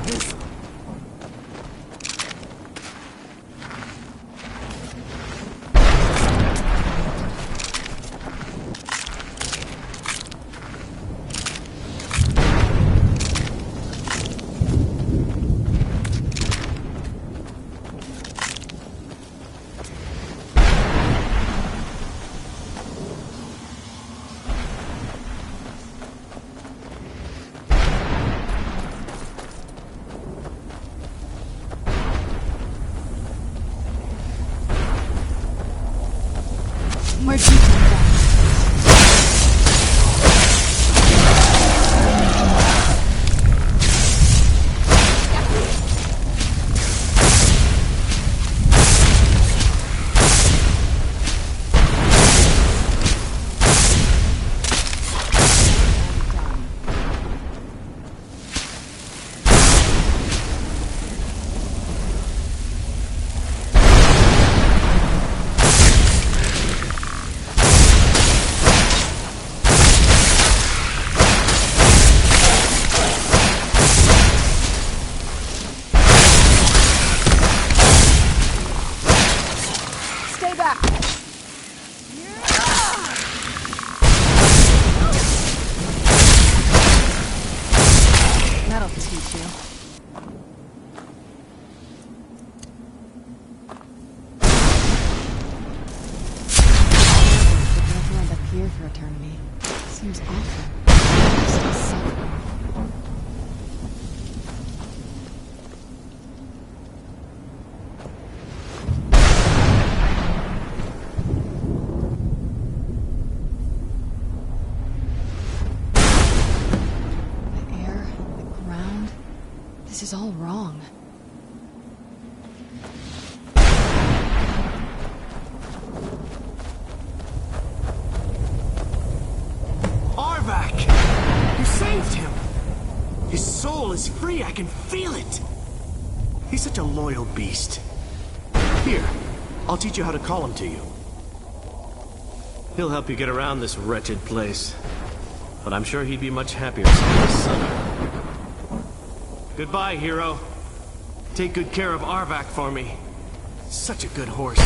this. More people. Stay back! That'll teach you. I'd never end up here for eternity. Seems awful. Still suffering. This is all wrong. Arvak! You saved him! His soul is free, I can feel it! He's such a loyal beast. Here, I'll teach you how to call him to you. He'll help you get around this wretched place. But I'm sure he'd be much happier seeing his son. Goodbye, hero. Take good care of Arvak for me. Such a good horse.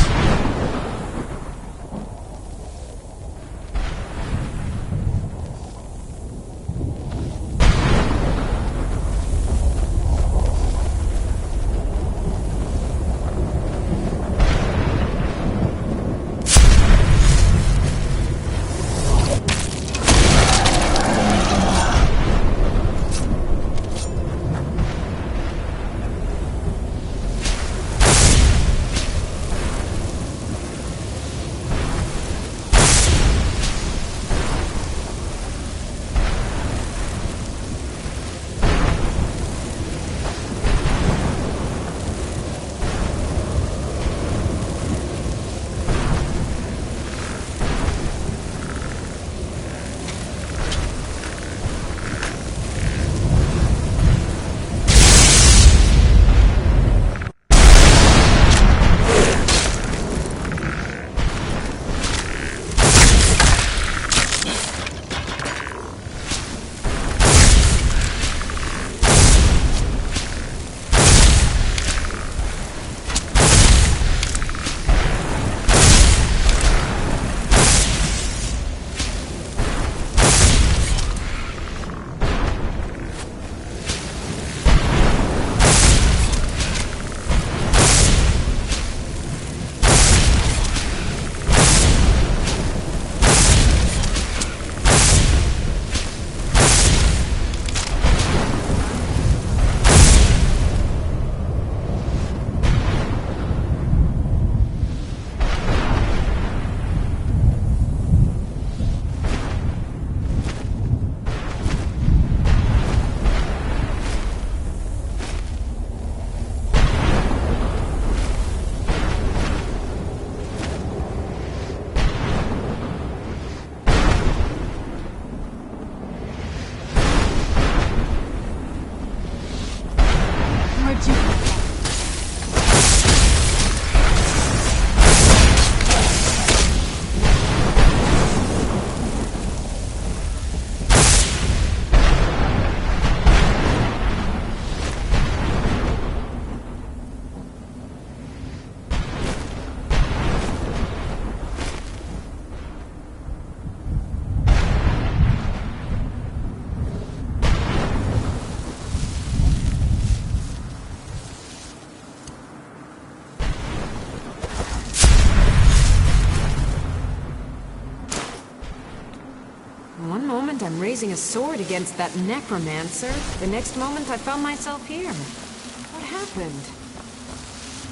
I'm raising a sword against that necromancer, the next moment I found myself here. What happened?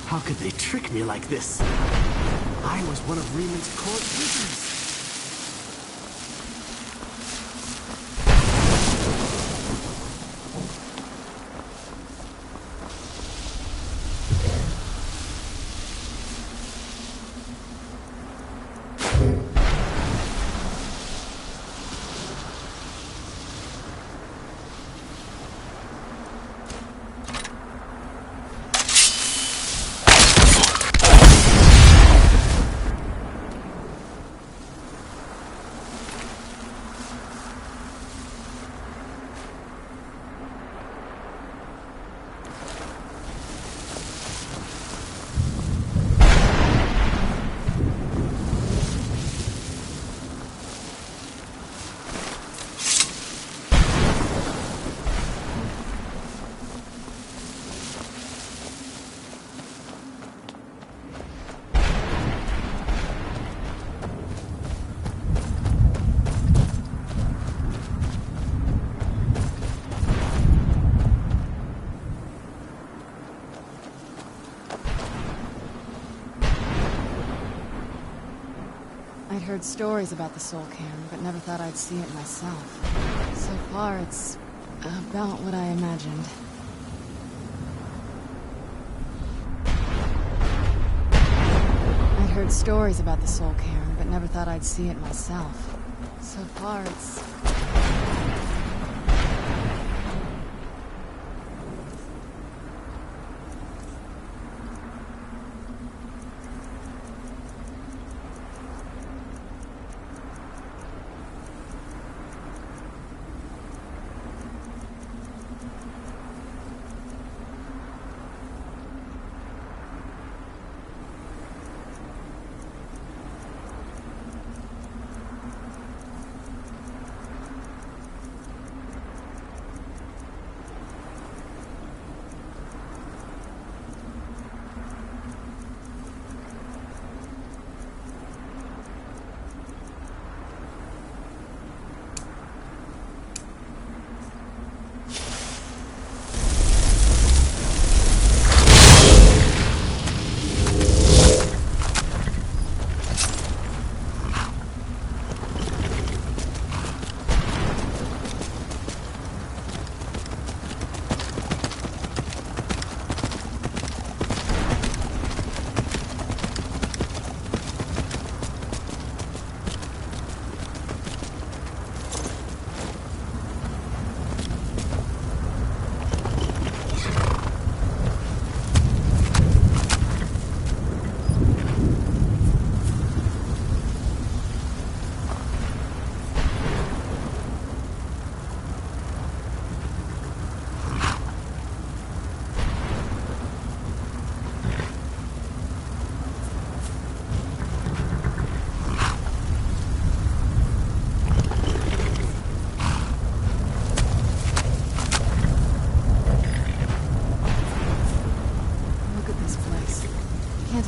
How could they trick me like this? I was one of Reman's court wizards. I'd heard stories about the Soul Cairn, but never thought I'd see it myself. So far, it's about what I imagined. I'd heard stories about the Soul Cairn, but never thought I'd see it myself. So far, it's...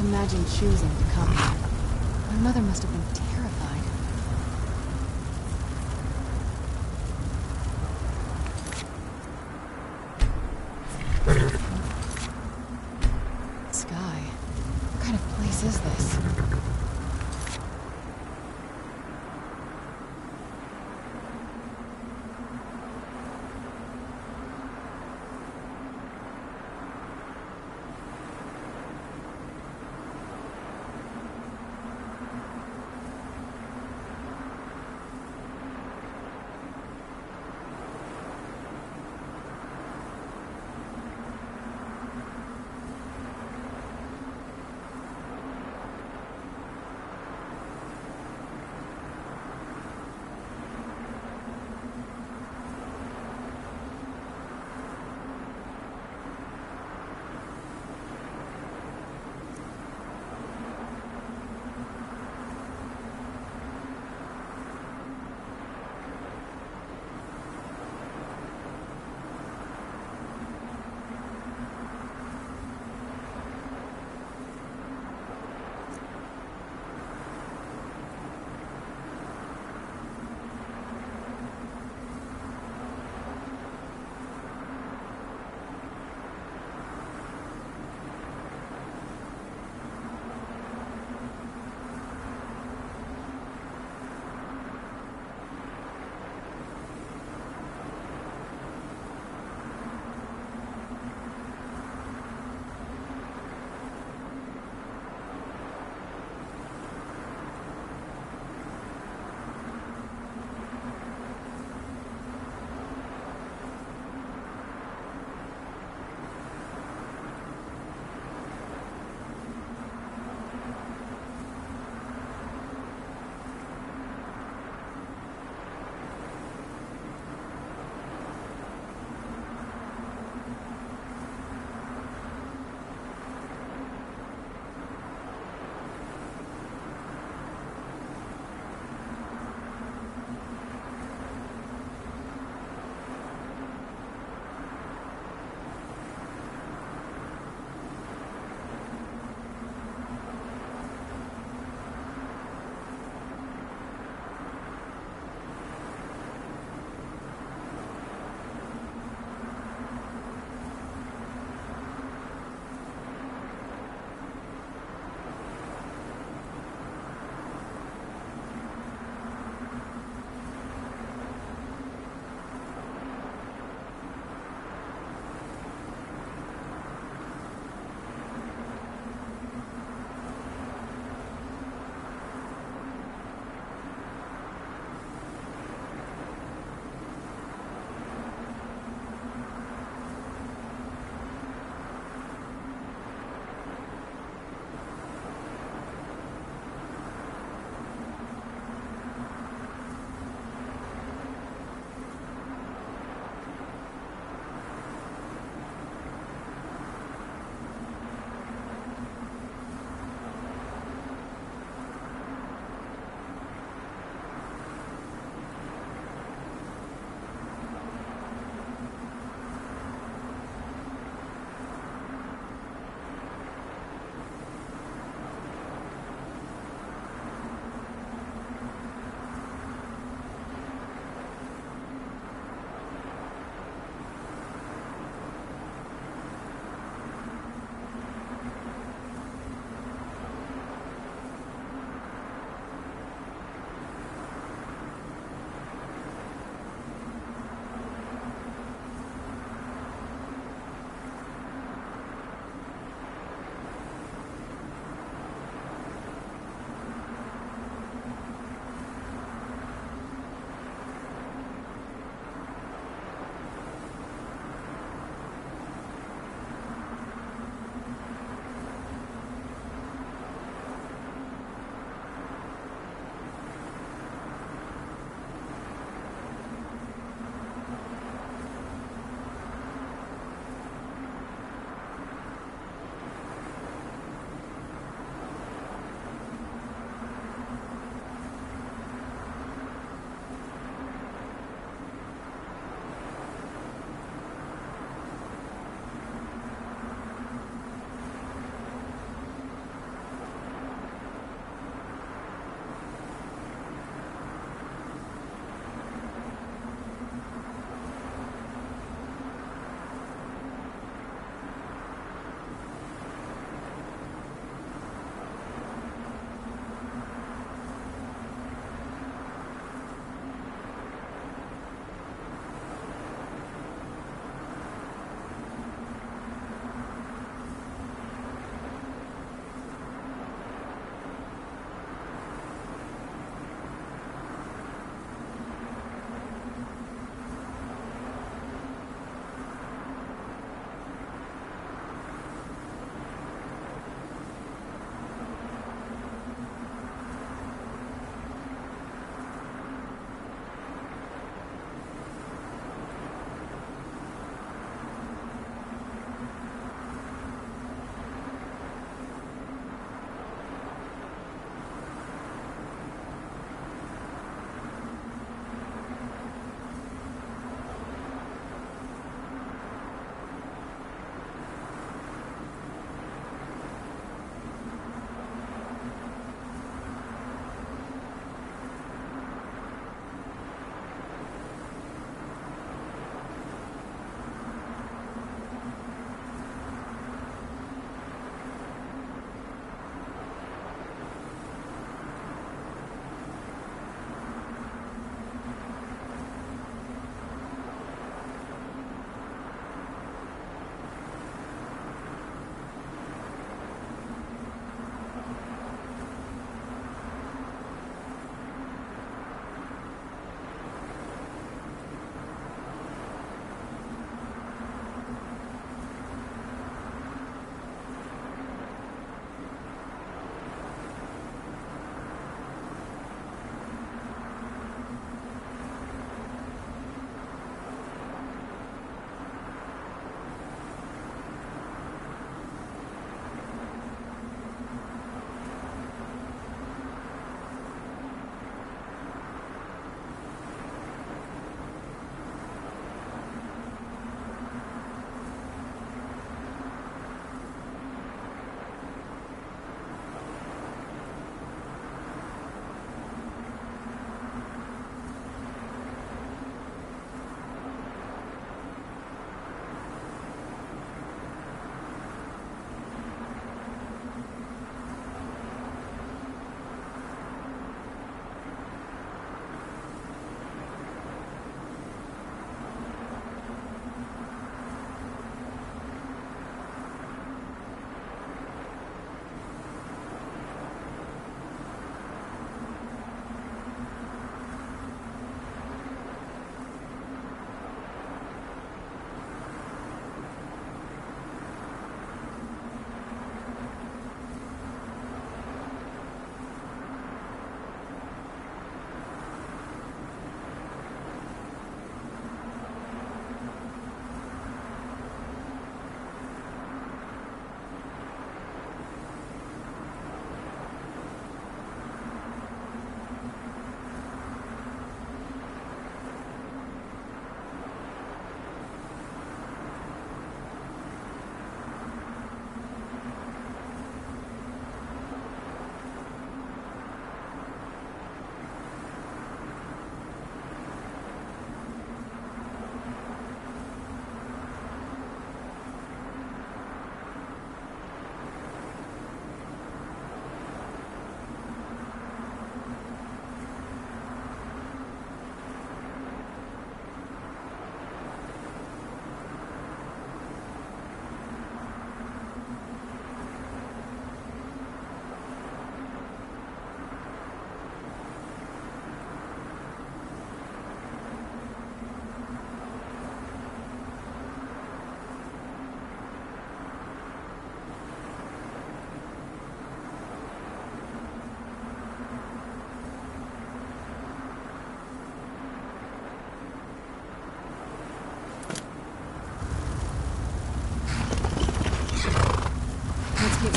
Imagine choosing to come here. My mother must have been terrified. Sky, what kind of place is this?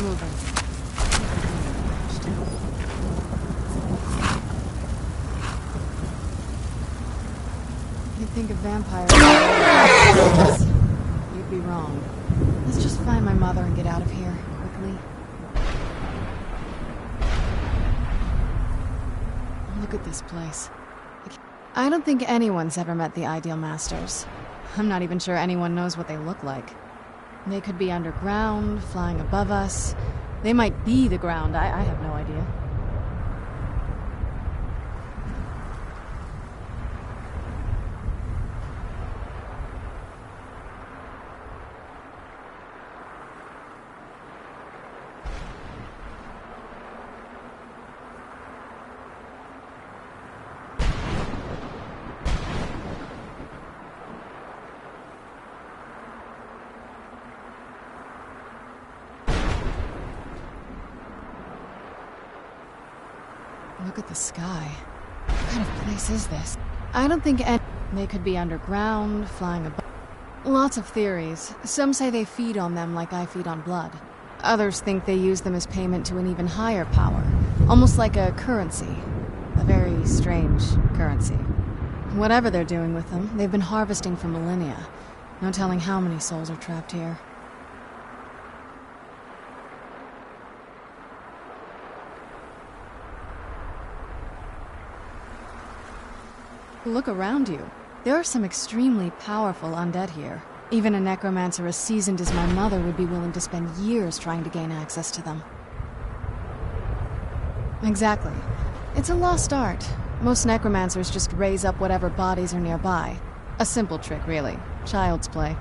moving. You'd think a vampire you'd be wrong. Let's just find my mother and get out of here, quickly. Look at this place. I don't think anyone's ever met the Ideal Masters. I'm not even sure anyone knows what they look like. They could be underground, flying above us. They might be the ground, I have no idea. Look at the sky. What kind of place is this? I don't think they could be underground, flying above. Lots of theories. Some say they feed on them like I feed on blood. Others think they use them as payment to an even higher power. Almost like a currency. A very strange currency. Whatever they're doing with them, they've been harvesting for millennia. No telling how many souls are trapped here. Look around you. There are some extremely powerful undead here. Even a necromancer as seasoned as my mother would be willing to spend years trying to gain access to them. Exactly. It's a lost art. Most necromancers just raise up whatever bodies are nearby. A simple trick, really. Child's play.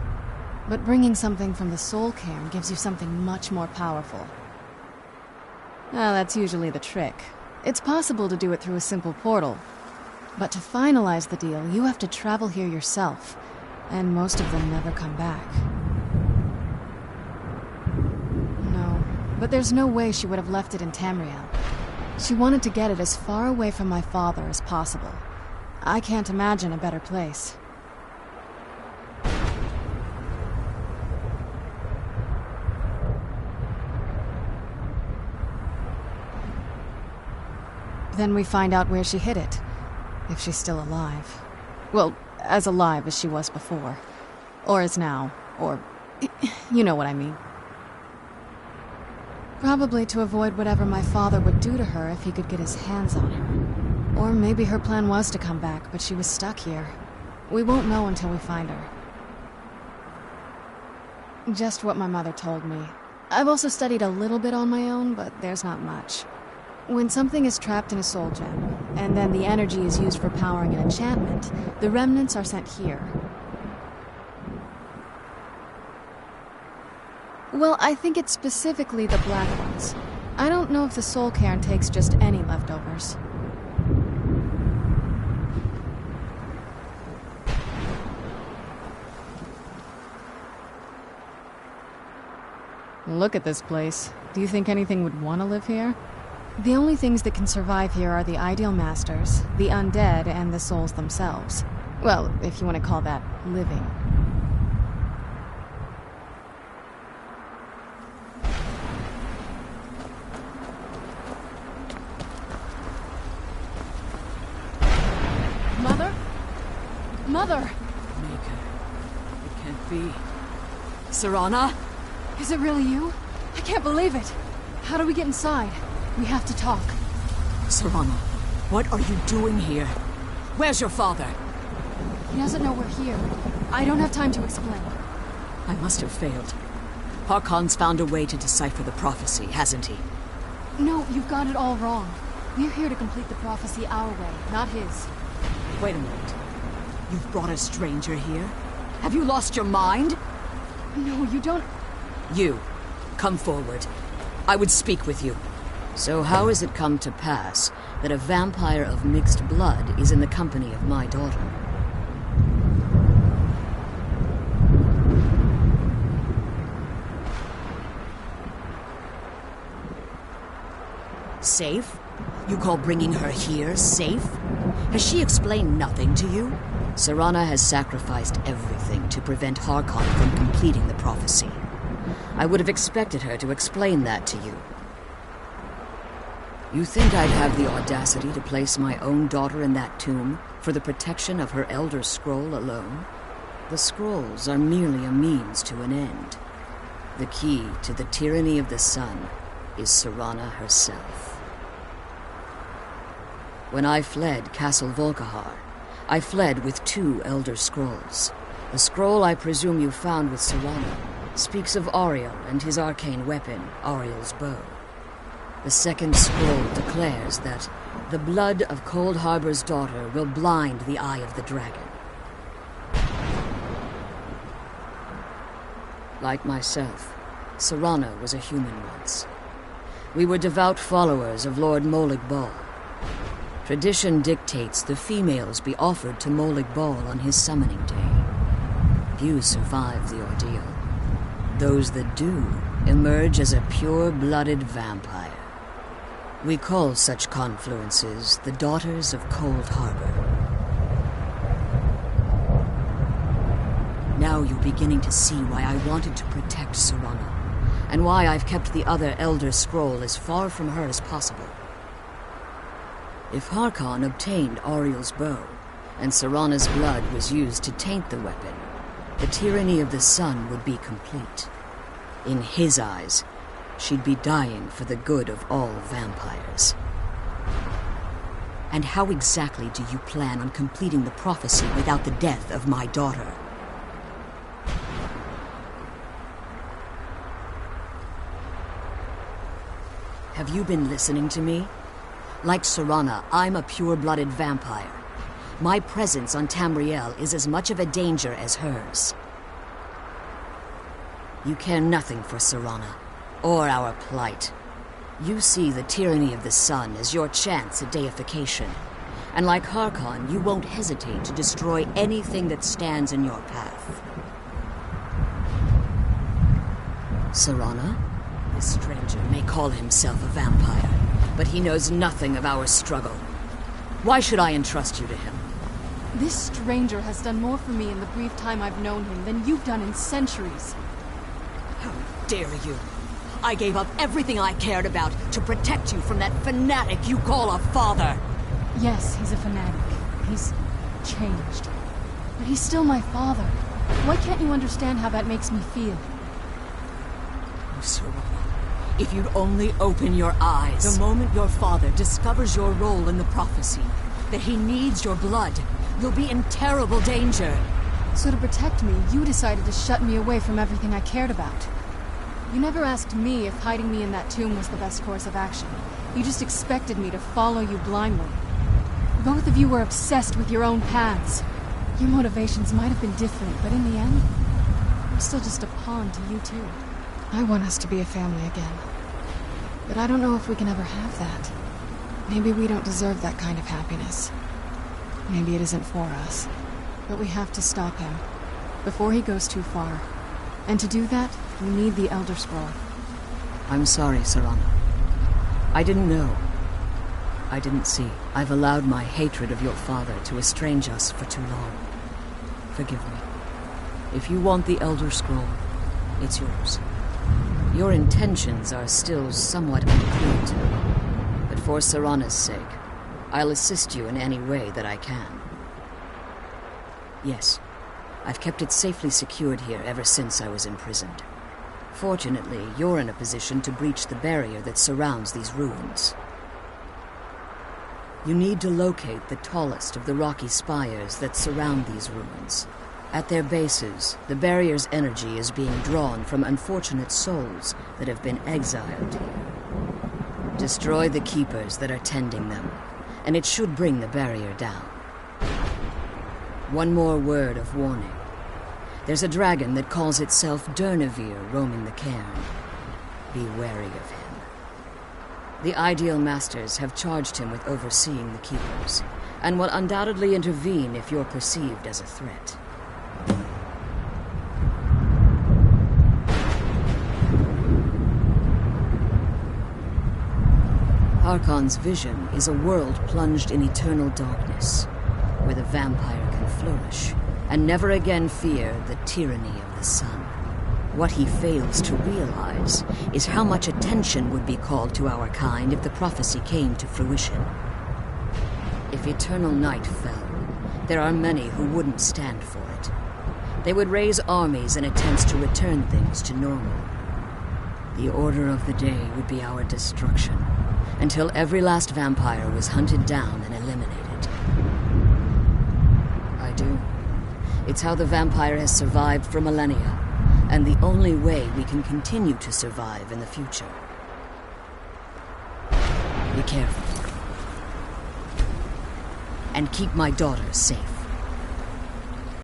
But bringing something from the soul cairn gives you something much more powerful. Well, that's usually the trick. It's possible to do it through a simple portal. But to finalize the deal, you have to travel here yourself, and most of them never come back. No, but there's no way she would have left it in Tamriel. She wanted to get it as far away from my father as possible. I can't imagine a better place. Then we find out where she hid it. If she's still alive. Well, as alive as she was before. Or is now. Or... you know what I mean. Probably to avoid whatever my father would do to her if he could get his hands on her. Or maybe her plan was to come back, but she was stuck here. We won't know until we find her. Just what my mother told me. I've also studied a little bit on my own, but there's not much. When something is trapped in a soul gem, and then the energy is used for powering an enchantment, the remnants are sent here. Well, I think it's specifically the black ones. I don't know if the soul cairn takes just any leftovers. Look at this place. Do you think anything would want to live here? The only things that can survive here are the Ideal Masters, the undead, and the souls themselves. Well, if you want to call that living. Mother? Mother! Mika, it can't be. Serana? Is it really you? I can't believe it! How do we get inside? We have to talk. Serana, what are you doing here? Where's your father? He doesn't know we're here. I don't have time to explain. I must have failed. Harkon's found a way to decipher the prophecy, hasn't he? No, you've got it all wrong. We're here to complete the prophecy our way, not his. Wait a minute. You've brought a stranger here? Have you lost your mind? No, you don't... You, come forward. I would speak with you. So how has it come to pass that a vampire of mixed blood is in the company of my daughter? Safe? You call bringing her here safe? Has she explained nothing to you? Serana has sacrificed everything to prevent Harkon from completing the prophecy. I would have expected her to explain that to you. You think I'd have the audacity to place my own daughter in that tomb for the protection of her Elder Scroll alone? The scrolls are merely a means to an end. The key to the tyranny of the sun is Serana herself. When I fled Castle Volkihar, I fled with 2 Elder Scrolls. The scroll I presume you found with Serana speaks of Auriel and his arcane weapon, Auriel's bow. The second scroll declares that the blood of Cold Harbor's daughter will blind the eye of the dragon. Like myself, Serana was a human once. We were devout followers of Lord Molig Bal. Tradition dictates the females be offered to Molig Bal on his summoning day. Few survive the ordeal. Those that do emerge as a pure-blooded vampire. We call such confluences the Daughters of Cold Harbor. Now you're beginning to see why I wanted to protect Serana, and why I've kept the other Elder Scroll as far from her as possible. If Harkon obtained Auriel's bow, and Serana's blood was used to taint the weapon, the tyranny of the sun would be complete. In his eyes, she'd be dying for the good of all vampires. And how exactly do you plan on completing the prophecy without the death of my daughter? Have you been listening to me? Like Serana, I'm a pure-blooded vampire. My presence on Tamriel is as much of a danger as hers. You care nothing for Serana, or our plight. You see the tyranny of the sun as your chance at deification. And like Harkon, you won't hesitate to destroy anything that stands in your path. Serana? This stranger may call himself a vampire, but he knows nothing of our struggle. Why should I entrust you to him? This stranger has done more for me in the brief time I've known him than you've done in centuries. How dare you! I gave up everything I cared about to protect you from that fanatic you call a father! Yes, he's a fanatic. He's changed. But he's still my father. Why can't you understand how that makes me feel? Oh, Serana, if you'd only open your eyes. The moment your father discovers your role in the prophecy, that he needs your blood, you'll be in terrible danger. So to protect me, you decided to shut me away from everything I cared about. You never asked me if hiding me in that tomb was the best course of action. You just expected me to follow you blindly. Both of you were obsessed with your own paths. Your motivations might have been different, but in the end, I'm still just a pawn to you two. I want us to be a family again. But I don't know if we can ever have that. Maybe we don't deserve that kind of happiness. Maybe it isn't for us. But we have to stop him, before he goes too far. And to do that, we need the Elder Scroll. I'm sorry, Serana. I didn't know. I didn't see. I've allowed my hatred of your father to estrange us for too long. Forgive me. If you want the Elder Scroll, it's yours. Your intentions are still somewhat unclear to me. But for Serana's sake, I'll assist you in any way that I can. Yes, I've kept it safely secured here ever since I was imprisoned. Fortunately, you're in a position to breach the barrier that surrounds these ruins. You need to locate the tallest of the rocky spires that surround these ruins. At their bases, the barrier's energy is being drawn from unfortunate souls that have been exiled here. Destroy the keepers that are tending them, and it should bring the barrier down. One more word of warning. There's a dragon that calls itself Durnevere roaming the cairn. Be wary of him. The Ideal Masters have charged him with overseeing the keepers, and will undoubtedly intervene if you're perceived as a threat. Harkon's vision is a world plunged in eternal darkness, where the vampire can flourish, and never again fear the tyranny of the sun. What he fails to realize is how much attention would be called to our kind if the prophecy came to fruition. If eternal night fell, there are many who wouldn't stand for it. They would raise armies in attempts to return things to normal. The order of the day would be our destruction, until every last vampire was hunted down and eliminated. I do. It's how the vampire has survived for millennia, and the only way we can continue to survive in the future. Be careful. And keep my daughter safe.